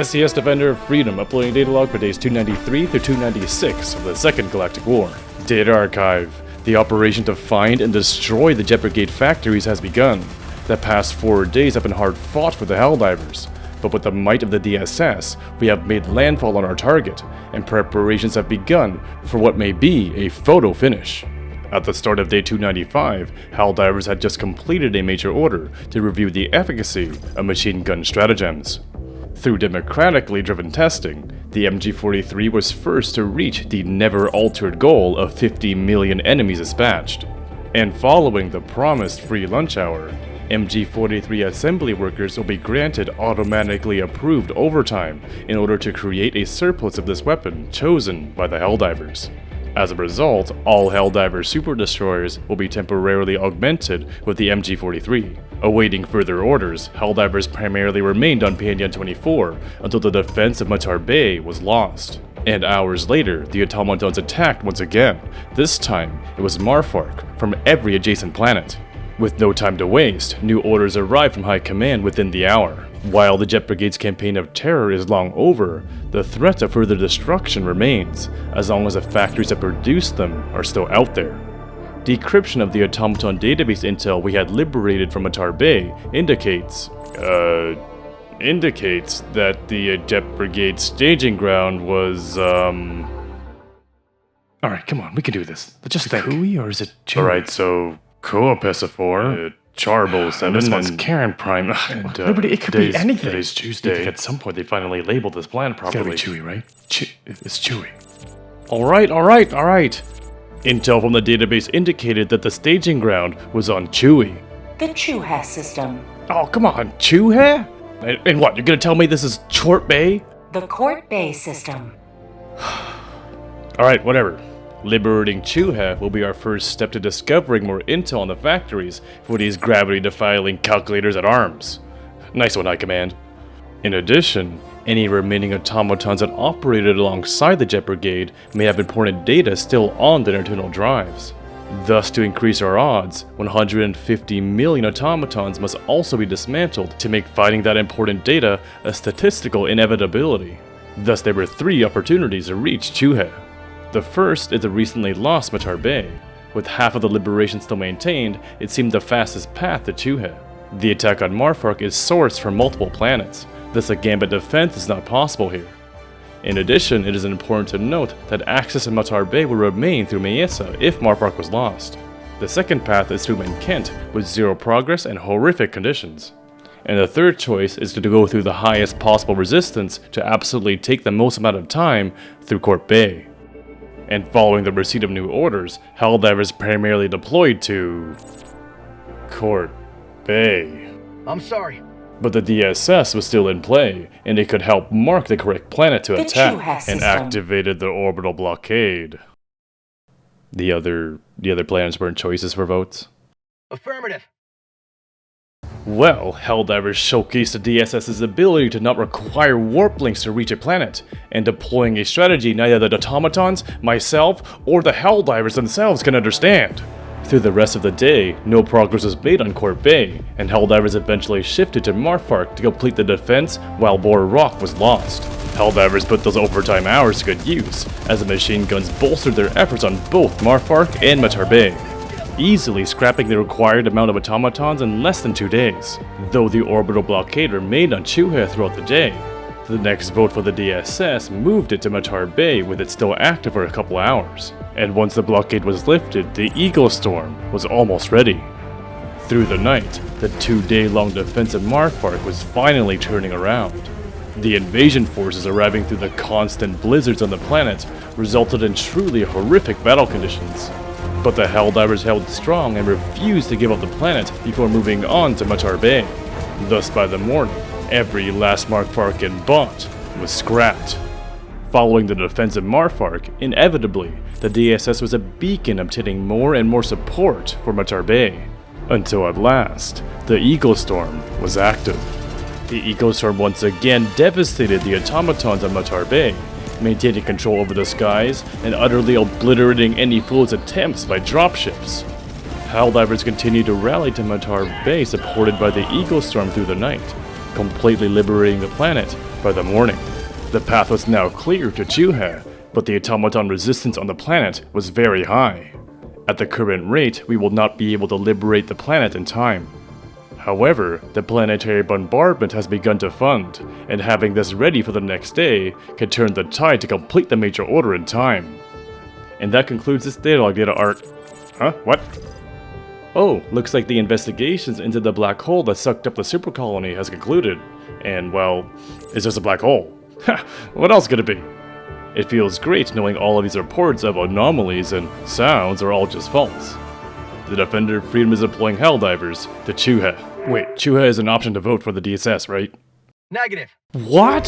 SES Defender of Freedom, uploading data log for days 293 through 296 of the Second Galactic War. Data Archive. The operation to find and destroy the Jet Brigade factories has begun. The past 4 days have been hard fought for the Helldivers, but with the might of the DSS, we have made landfall on our target, and preparations have begun for what may be a photo finish. At the start of day 295, Helldivers had just completed a major order to review the efficacy of machine gun stratagems. Through democratically driven testing, the MG-43 was first to reach the never-altered goal of 50 million enemies dispatched. And following the promised free lunch hour, MG-43 assembly workers will be granted automatically approved overtime in order to create a surplus of this weapon chosen by the Helldivers. As a result, all Helldiver super destroyers will be temporarily augmented with the MG-43. Awaiting further orders, Helldivers primarily remained on Panyan 24 until the defense of Matar Bay was lost. And hours later, the automatons attacked once again. This time, it was Marfark from every adjacent planet. With no time to waste, new orders arrived from High Command within the hour. While the Jet Brigade's campaign of terror is long over, the threat of further destruction remains, as long as the factories that produce them are still out there. Decryption of the automaton database intel we had liberated from Matar Bay indicates that the Jet Brigade staging ground was, Alright, come on, we can do this. Just think. Choohe or is it Choohe? Alright, so Coopesifor, Charbo 7, this one's Karen Prime, and Nobody, it could be anything. Today's Tuesday. At some point they finally labeled this plan properly. It's gotta be Choohe, right? It's Choohe. Alright. Intel from the database indicated that the staging ground was on Choohe. The Choohe system. Oh, come on, Choohe? And what, you're gonna tell me this is Chort Bay? The Court Bay system. Alright, whatever. Liberating Choohe will be our first step to discovering more intel on the factories for these gravity-defiling calculators at arms. Nice one, High Command. In addition, any remaining automatons that operated alongside the Jet Brigade may have important data still on their internal drives. Thus, to increase our odds, 150 million automatons must also be dismantled to make finding that important data a statistical inevitability. Thus, there were 3 opportunities to reach Choohe. The first is the recently lost Matar Bay. With half of the liberation still maintained, it seemed the fastest path to Choohe. The attack on Marfark is sourced from multiple planets, thus a gambit defense is not possible here. In addition, it is important to note that access to Matar Bay will remain through Mesa if Marfark was lost. The second path is through Kent with 0 progress and horrific conditions. And the third choice is to go through the highest possible resistance to absolutely take the most amount of time through Court Bay. And following the receipt of new orders, Helldivers primarily deployed to Court Bay. I'm sorry. But the DSS was still in play, and it could help mark the correct planet to attack, and activated the orbital blockade. The other planets weren't choices for votes? Affirmative. Well, Helldivers showcased the DSS's ability to not require warp links to reach a planet, and deploying a strategy neither the automatons, myself, or the Helldivers themselves can understand. Through the rest of the day, no progress was made on Court Bay, and Helldivers eventually shifted to Marfark to complete the defense while Bor Rock was lost. Helldivers put those overtime hours to good use, as the machine guns bolstered their efforts on both Marfark and Matar Bay, easily scrapping the required amount of automatons in less than 2 days, though the orbital blockade remained on Choohe throughout the day. The next vote for the DSS moved it to Matar Bay with it still active for a couple hours, and once the blockade was lifted, the Eagle Storm was almost ready. Through the night, the 2-day-long defense of Marfark was finally turning around. The invasion forces arriving through the constant blizzards on the planet resulted in truly horrific battle conditions. But the Helldivers held strong and refused to give up the planet before moving on to Matar Bay. Thus, by the morning, every last Marfarkan bought was scrapped. Following the defense of Marfark, inevitably, the DSS was a beacon obtaining more and more support for Matar Bay. Until at last, the Eagle Storm was active. The Eagle Storm once again devastated the automatons on Matar Bay, maintaining control over the skies and utterly obliterating any fool's attempts by dropships. Helldivers continued to rally to Matar Bay supported by the Eagle Storm through the night, completely liberating the planet by the morning. The path was now clear to Choohe, but the automaton resistance on the planet was very high. At the current rate, we will not be able to liberate the planet in time. However, the planetary bombardment has begun to fund, and having this ready for the next day can turn the tide to complete the major order in time. And that concludes this datalog data arc. Huh? What? Oh, looks like the investigations into the black hole that sucked up the super colony has concluded. And, well, it's just a black hole. Ha! What else could it be? It feels great knowing all of these reports of anomalies and sounds are all just false. The Defender of Freedom is deploying Helldivers to Choohe. Wait, Choohe is an option to vote for the DSS, right? Negative. What?